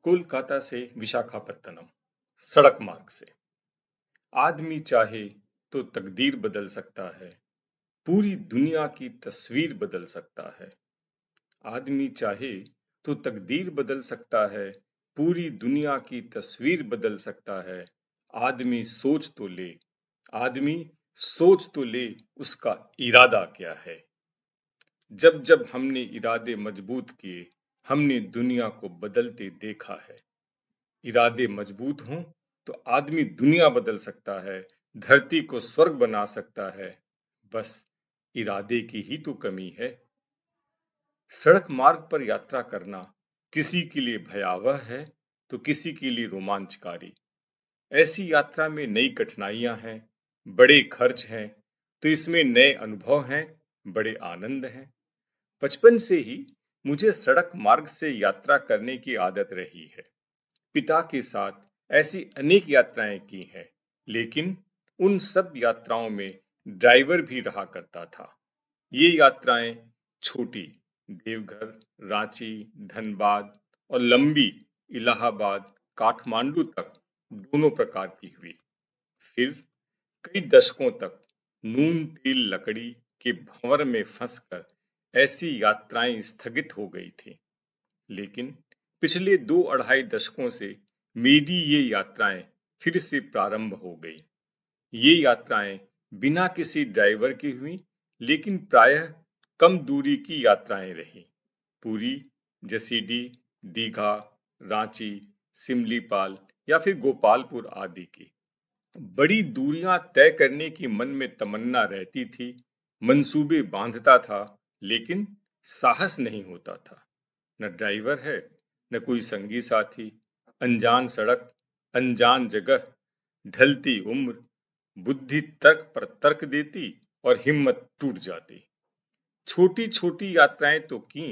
कोलकाता से विशाखापत्तनम सड़क मार्ग से। आदमी चाहे तो तकदीर बदल सकता है, पूरी दुनिया की तस्वीर बदल सकता है। आदमी चाहे तो तकदीर बदल सकता है, पूरी दुनिया की तस्वीर बदल सकता है। आदमी सोच तो ले, आदमी सोच तो ले, उसका इरादा क्या है। जब जब हमने इरादे मजबूत किए, हमने दुनिया को बदलते देखा है। इरादे मजबूत हों तो आदमी दुनिया बदल सकता है, धरती को स्वर्ग बना सकता है। बस इरादे की ही तो कमी है। सड़क मार्ग पर यात्रा करना किसी के लिए भयावह है तो किसी के लिए रोमांचकारी। ऐसी यात्रा में नई कठिनाइयां हैं, बड़े खर्च हैं, तो इसमें नए अनुभव हैं, बड़े आनंद हैं। बचपन से ही मुझे सड़क मार्ग से यात्रा करने की आदत रही है। पिता के साथ ऐसी अनेक यात्राएं की हैं, लेकिन उन सब यात्राओं में ड्राइवर भी रहा करता था। ये यात्राएं छोटी, देवघर, रांची, धनबाद और लंबी, इलाहाबाद, काठमांडू तक दोनों प्रकार की हुई। फिर कई दशकों तक नून तेल लकड़ी के भंवर में फंसकर ऐसी यात्राएं स्थगित हो गई थी। लेकिन पिछले 2 अढ़ाई दशकों से मेरी ये यात्राएं फिर से प्रारंभ हो गई। ये यात्राएं बिना किसी ड्राइवर की हुई, लेकिन प्रायः कम दूरी की यात्राएं रही। पुरी, जसीडीह, दीघा, रांची, सिमलीपाल या फिर गोपालपुर आदि की। बड़ी दूरियां तय करने की मन में तमन्ना रहती थी, मंसूबे बांधता था, लेकिन साहस नहीं होता था। न ड्राइवर है, न कोई संगी साथी। अनजान सड़क, अनजान जगह, ढलती उम्र। बुद्धि तर्क पर तर्क देती और हिम्मत टूट जाती। छोटी छोटी यात्राएं तो की,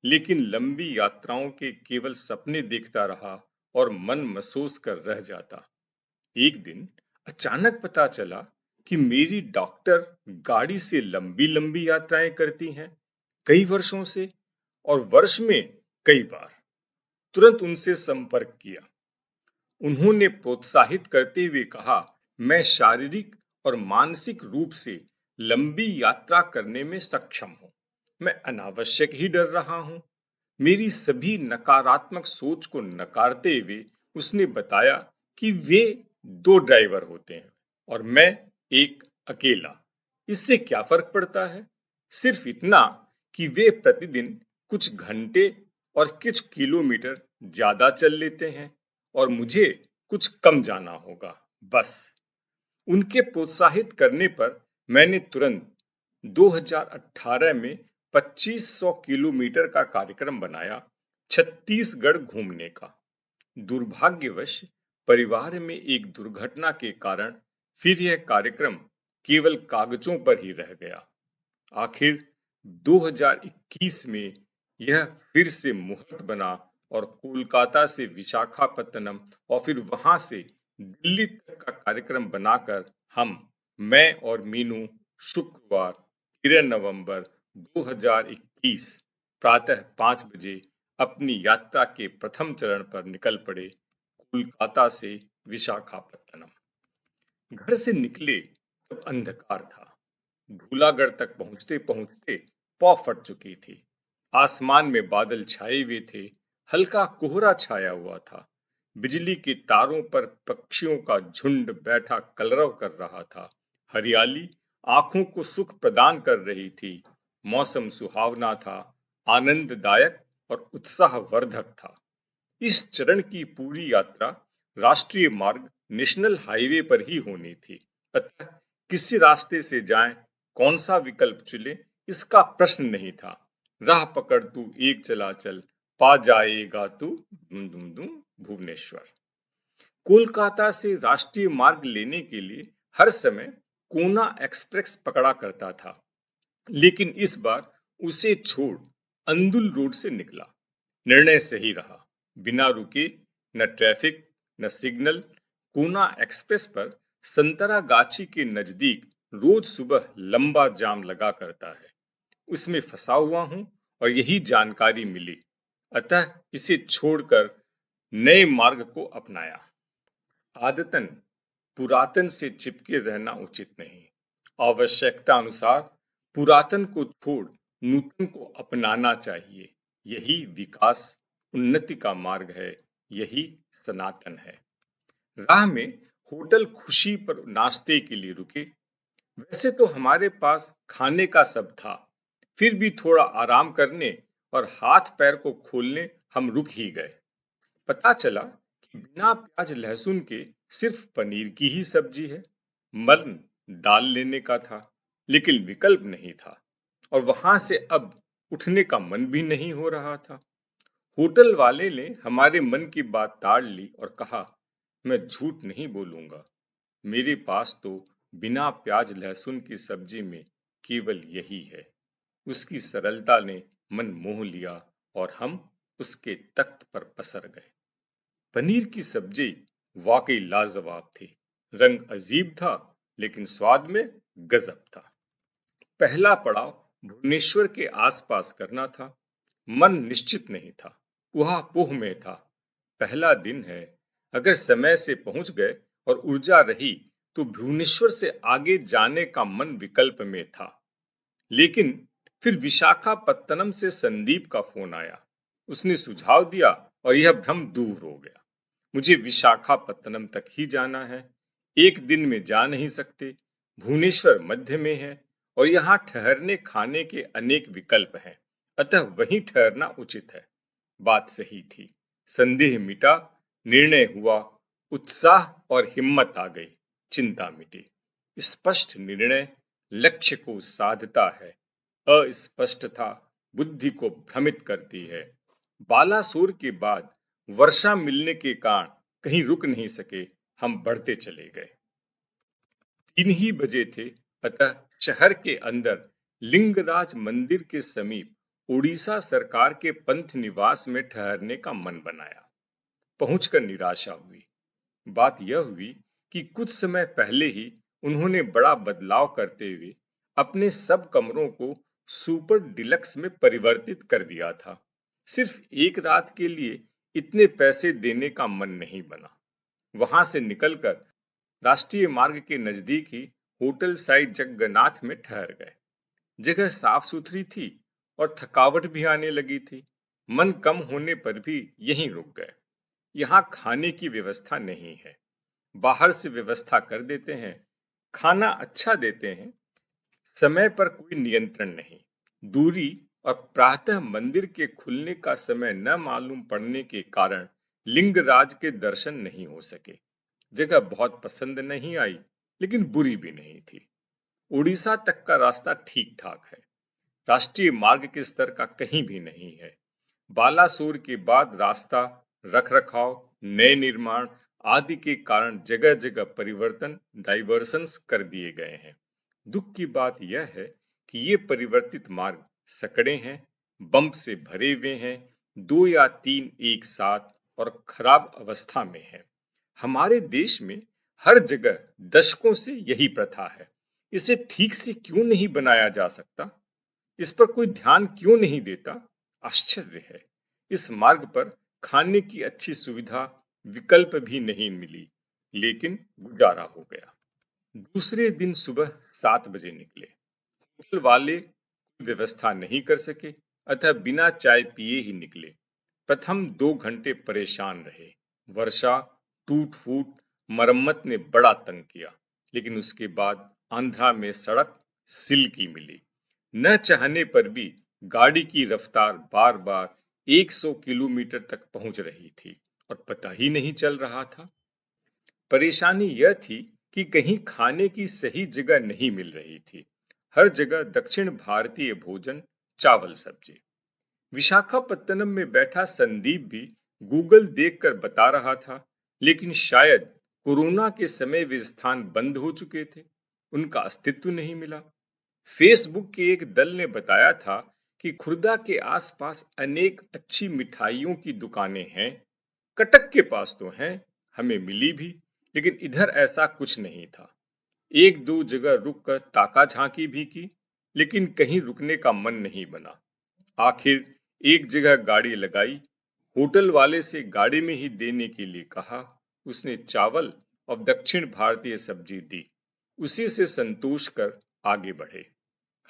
लेकिन लंबी यात्राओं के केवल सपने देखता रहा और मन महसूस कर रह जाता। एक दिन अचानक पता चला कि मेरी डॉक्टर गाड़ी से लंबी लंबी यात्राएं करती हैं, कई वर्षों से, और वर्ष में कई बार। तुरंत उनसे संपर्क किया। उन्होंने प्रोत्साहित करते हुए कहा, मैं शारीरिक और मानसिक रूप से लंबी यात्रा करने में सक्षम हूँ। मैं अनावश्यक ही डर रहा हूँ। मेरी सभी नकारात्मक सोच को नकारते हुए उसने बताया कि वे 2 ड्राइवर होते हैं और मैं एक अकेला। इससे क्या फर्क पड़ता है? सिर्फ इतना कि वे प्रतिदिन कुछ घंटे और कुछ किलोमीटर ज्यादा चल लेते हैं और मुझे कुछ कम जाना होगा, बस। उनके प्रोत्साहित करने पर मैंने तुरंत 2018 में 2500 किलोमीटर का कार्यक्रम बनाया, छत्तीसगढ़ घूमने का। दुर्भाग्यवश परिवार में एक दुर्घटना के कारण फिर यह कार्यक्रम केवल कागजों पर ही रह गया। आखिर 2021 में यह फिर से मुहूर्त बना और कोलकाता से विशाखापत्तनम और फिर वहां से दिल्ली तक का कार्यक्रम बनाकर मैं और मीनू शुक्रवार 13 नवंबर 2021 प्रातः 5 बजे अपनी यात्रा के प्रथम चरण पर निकल पड़े, कोलकाता से विशाखापत्तनम। घर से निकले तब अंधकार था। धूलागढ़ तक पहुंचते पहुंचते पौ फट चुकी थी। आसमान में बादल छाए हुए थे, हल्का कोहरा छाया हुआ था। बिजली के तारों पर पक्षियों का झुंड बैठा कलरव कर रहा था। हरियाली आंखों को सुख प्रदान कर रही थी। मौसम सुहावना था, आनंददायक और उत्साहवर्धक था। इस चरण की पूरी यात्रा राष्ट्रीय मार्ग नेशनल हाईवे पर ही होनी थी। अतः किसी रास्ते से जाएं, कौन सा विकल्प चुने, इसका प्रश्न नहीं था। राह पकड़ तू एक चला चल, पा जाएगा तू दुम दुम दुम भुवनेश्वर। कोलकाता से राष्ट्रीय मार्ग लेने के लिए हर समय कोना एक्सप्रेस पकड़ा करता था, लेकिन इस बार उसे छोड़ अंदुल रोड से निकला। निर्णय सही रहा। बिना रुके, न ट्रैफिक न सिग्नल, कोना एक्सप्रेस पर संतरागाछी के नजदीक रोज सुबह लंबा जाम लगा करता है। उसमें फंसा हुआ हूं और यही जानकारी मिली। अतः इसे छोड़कर नए मार्ग को अपनाया। आदतन पुरातन से चिपके रहना उचित नहीं। आवश्यकता अनुसार पुरातन को छोड़ नूतन को अपनाना चाहिए। यही विकास, उन्नति का मार्ग है। यही सनातन है। राह में होटल खुशी पर नाश्ते के लिए रुके। वैसे तो हमारे पास खाने का सब था, फिर भी थोड़ा आराम करने और हाथ पैर को खोलने हम रुक ही गए। पता चला कि बिना प्याज लहसुन के सिर्फ पनीर की ही सब्जी है। मन दाल लेने का था, लेकिन विकल्प नहीं था, और वहां से अब उठने का मन भी नहीं हो रहा था। होटल वाले ने हमारे मन की बात ताड़ ली और कहा, मैं झूठ नहीं बोलूंगा, मेरे पास तो बिना प्याज लहसुन की सब्जी में केवल यही है। उसकी सरलता ने मन मोह लिया और हम उसके तख्त पर पसर गए। पनीर की सब्जी वाकई लाजवाब थी। रंग अजीब था, लेकिन स्वाद में गजब था। पहला पड़ाव भुवनेश्वर के आसपास करना था। मन निश्चित नहीं था, ऊहा-पोह में था। पहला दिन है, अगर समय से पहुंच गए और ऊर्जा रही तो भुवनेश्वर से आगे जाने का मन विकल्प में था। लेकिन फिर विशाखापत्तनम से संदीप का फोन आया। उसने सुझाव दिया और यह भ्रम दूर हो गया। मुझे विशाखापत्तनम तक ही जाना है, एक दिन में जा नहीं सकते। भुवनेश्वर मध्य में है और यहाँ ठहरने खाने के अनेक विकल्प हैं, अतः वहीं ठहरना उचित है। बात सही थी। संदेह मिटा, निर्णय हुआ, उत्साह और हिम्मत आ गई, चिंता मिटी। स्पष्ट निर्णय लक्ष्य को साधता है, अस्पष्टता बुद्धि को भ्रमित करती है। बालासोर के बाद वर्षा मिलने के कारण कहीं रुक नहीं सके, हम बढ़ते चले गए। 3 ही बजे थे, अतः शहर के अंदर लिंगराज मंदिर के समीप उड़ीसा सरकार के पंथ निवास में ठहरने का मन बनाया। पहुंचकर निराशा हुई। बात यह हुई कि कुछ समय पहले ही उन्होंने बड़ा बदलाव करते हुए अपने सब कमरों को सुपर डिलक्स में परिवर्तित कर दिया था। सिर्फ एक रात के लिए इतने पैसे देने का मन नहीं बना। वहां से निकलकर राष्ट्रीय मार्ग के नजदीक ही होटल साइड जगन्नाथ में ठहर गए। जगह साफ सुथरी थी और थकावट भी आने लगी थी। मन कम होने पर भी यहीं रुक गए। यहाँ खाने की व्यवस्था नहीं है, बाहर से व्यवस्था कर देते हैं। खाना अच्छा देते हैं, समय पर कोई नियंत्रण नहीं। दूरी और प्रातः मंदिर के खुलने का समय न मालूम पड़ने के कारण लिंगराज के दर्शन नहीं हो सके। जगह बहुत पसंद नहीं आई, लेकिन बुरी भी नहीं थी। उड़ीसा तक का रास्ता ठीक ठाक है, राष्ट्रीय मार्ग के स्तर का कहीं भी नहीं है। बालासोर के बाद रास्ता, रखरखाव, नए निर्माण आदि के कारण जगह जगह परिवर्तन, डाइवर्सन्स कर दिए गए हैं। दुख की बात यह है कि ये परिवर्तित मार्ग सकड़े हैं, बम्प से भरे हुए हैं, 2 या 3 एक साथ और खराब अवस्था में है। हमारे देश में हर जगह दशकों से यही प्रथा है। इसे ठीक से क्यों नहीं बनाया जा सकता? इस पर कोई ध्यान क्यों नहीं देता? आश्चर्य है। इस मार्ग पर खाने की अच्छी सुविधा, विकल्प भी नहीं मिली, लेकिन गुजारा हो गया। दूसरे दिन सुबह 7 बजे निकले। होटल वाले कोई व्यवस्था नहीं कर सके, अतः बिना चाय पिए ही निकले। प्रथम 2 घंटे परेशान रहे। वर्षा, टूट फूट, मरम्मत ने बड़ा तंग किया, लेकिन उसके बाद आंध्रा में सड़क सिल की मिली। न चाहने पर भी गाड़ी की रफ्तार बार बार 100 किलोमीटर तक पहुंच रही थी और पता ही नहीं चल रहा था। परेशानी यह थी कि कहीं खाने की सही जगह नहीं मिल रही थी। हर जगह दक्षिण भारतीय भोजन, चावल सब्जी। विशाखापत्तनम में बैठा संदीप भी गूगल देखकर बता रहा था, लेकिन शायद कोरोना के समय वे स्थान बंद हो चुके थे, उनका अस्तित्व नहीं मिला। फेसबुक के एक दल ने बताया था कि खुर्दा के आसपास अनेक अच्छी मिठाइयों की दुकानें हैं। कटक के पास तो हैं, हमें मिली भी, लेकिन इधर ऐसा कुछ नहीं था। एक दो जगह रुककर ताका झांकी भी की, लेकिन कहीं रुकने का मन नहीं बना। आखिर एक जगह गाड़ी लगाई, होटल वाले से गाड़ी में ही देने के लिए कहा। उसने चावल और दक्षिण भारतीय सब्जी दी। उसी से संतोष कर आगे बढ़े।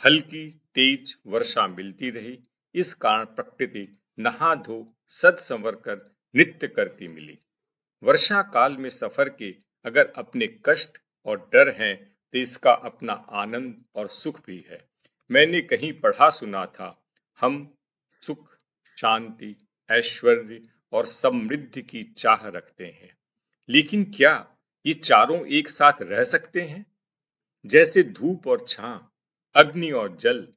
हल्की तेज वर्षा मिलती रही। इस कारण प्रकृति नहा धो सज संवर कर नृत्य करती मिली। वर्षा काल में सफर के अगर अपने कष्ट और डर हैं, तो इसका अपना आनंद और सुख भी है। मैंने कहीं पढ़ा सुना था, हम सुख, शांति, ऐश्वर्य और समृद्धि की चाह रखते हैं, लेकिन क्या ये चारों एक साथ रह सकते हैं? जैसे धूप और छां, अग्नि और जल,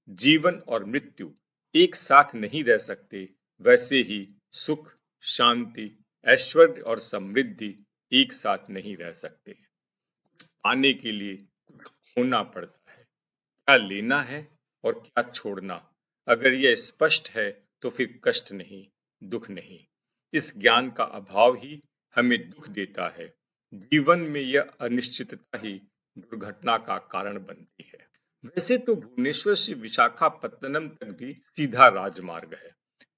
जीवन और मृत्यु एक साथ नहीं रह सकते, वैसे ही सुख, शांति, ऐश्वर्य और समृद्धि एक साथ नहीं रह सकते। पाने के लिए कुछ खोना पड़ता है। क्या लेना है और क्या छोड़ना, अगर यह स्पष्ट है तो फिर कष्ट नहीं, दुख नहीं। इस ज्ञान का अभाव ही हमें दुख देता है। जीवन में यह अनिश्चितता ही दुर्घटना का कारण बनती है। वैसे तो भुवनेश्वर से विशाखापत्तनम तक भी सीधा राजमार्ग है,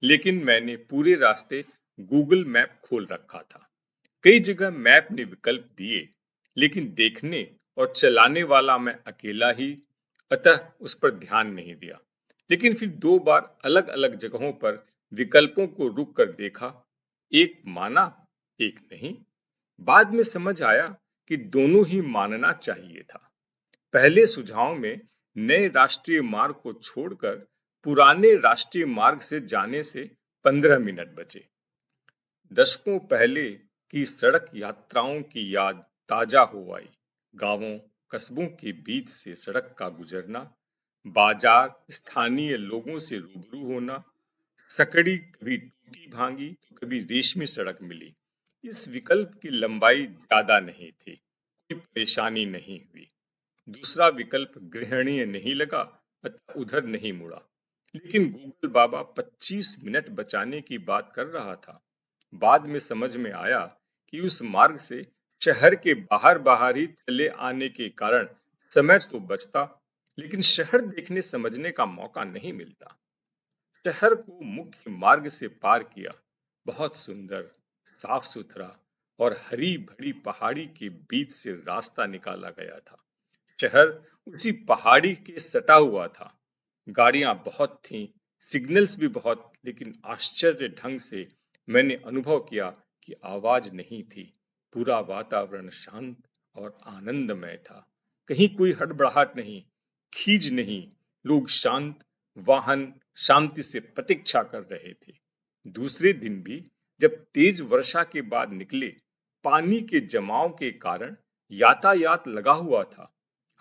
लेकिन मैंने पूरे रास्ते गूगल मैप खोल रखा था। कई जगह मैप ने विकल्प दिए, लेकिन देखने और चलाने वाला मैं अकेला ही, अतः उस पर ध्यान नहीं दिया। लेकिन फिर 2 बार अलग-अलग जगहों पर विकल्पों को रुक कर देखा, एक माना, एक नहीं। बाद में समझ आया कि दोनों ही मानना चाहिए था। पहले सुझाव में नए राष्ट्रीय मार्ग को छोड़कर पुराने राष्ट्रीय मार्ग से जाने से 15 मिनट बचे। दशकों पहले की सड़क यात्राओं की याद ताजा हो आई। गांवों, कस्बों के बीच से सड़क का गुजरना, बाजार, स्थानीय लोगों से रूबरू होना, सकड़ी कभी टूटी भांगी तो कभी रेशमी सड़क मिली। इस विकल्प की लंबाई ज्यादा नहीं थी, कोई परेशानी नहीं हुई। दूसरा विकल्प गृहणीय नहीं लगा, अतः उधर नहीं मुड़ा। लेकिन गूगल बाबा 25 मिनट बचाने की बात कर रहा था। बाद में समझ में आया कि उस मार्ग से शहर के बाहर बाहर ही चले आने के कारण समय तो बचता, लेकिन शहर देखने समझने का मौका नहीं मिलता। शहर को मुख्य मार्ग से पार किया। बहुत सुंदर, साफ सुथरा और हरी भरी पहाड़ी के बीच से रास्ता निकाला गया था। शहर उसी पहाड़ी के सटा हुआ था। गाड़ियां बहुत थीं, सिग्नल्स भी बहुत, लेकिन आश्चर्य ढंग से मैंने अनुभव किया कि आवाज नहीं थी। पूरा वातावरण शांत और आनंदमय था। कहीं कोई हड़बड़ाहट नहीं, खींच नहीं। लोग शांत, वाहन शांति से प्रतीक्षा कर रहे थे। दूसरे दिन भी जब तेज वर्षा के बाद निकले, पानी के जमाव के कारण यातायात लगा हुआ था।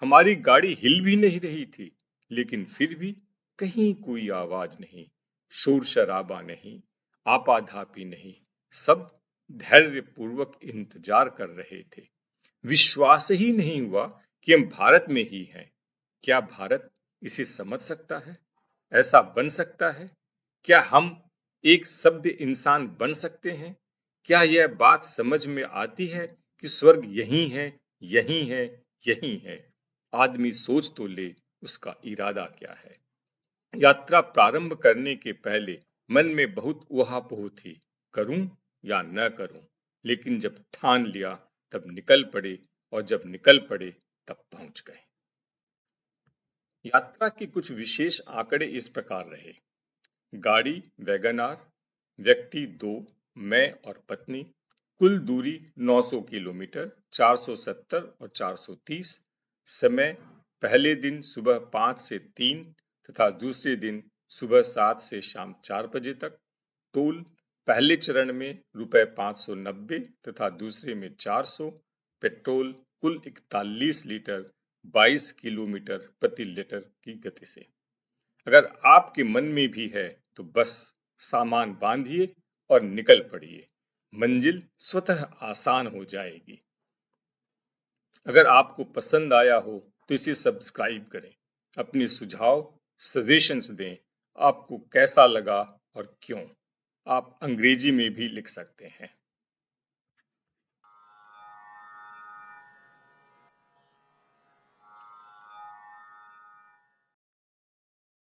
हमारी गाड़ी हिल भी नहीं रही थी, लेकिन फिर भी कहीं कोई आवाज नहीं, शोर शराबा नहीं, आपाधापी नहीं। सब धैर्य पूर्वक इंतजार कर रहे थे। विश्वास ही नहीं हुआ कि हम भारत में ही हैं। क्या भारत इसे समझ सकता है? ऐसा बन सकता है? क्या हम एक सभ्य इंसान बन सकते हैं? क्या यह बात समझ में आती है कि स्वर्ग यहीं है, यहीं है, यहीं है? आदमी सोच तो ले, उसका इरादा क्या है? यात्रा प्रारंभ करने के पहले मन में बहुत उहापोह थी, करूं या न करूं। लेकिन जब ठान लिया तब निकल पड़े, और जब निकल पड़े तब पहुंच गए। यात्रा के कुछ विशेष आंकड़े इस प्रकार रहे। गाड़ी वैगनआर, व्यक्ति 2, मैं और पत्नी। कुल दूरी 900 किलोमीटर, 470 और 430। समय पहले दिन सुबह 5 से 3 तथा दूसरे दिन सुबह 7 से शाम 4 बजे तक। टोल पहले चरण में रुपए 590 तथा दूसरे में 400। पेट्रोल कुल 41 लीटर 22 किलोमीटर प्रति लीटर की गति से। अगर आपके मन में भी है तो बस सामान बांधिए और निकल पड़िए। मंजिल स्वतः आसान हो जाएगी। अगर आपको पसंद आया हो तो इसे सब्सक्राइब करें। अपने सुझाव, सजेशंस दें। आपको कैसा लगा और क्यों? आप अंग्रेजी में भी लिख सकते हैं।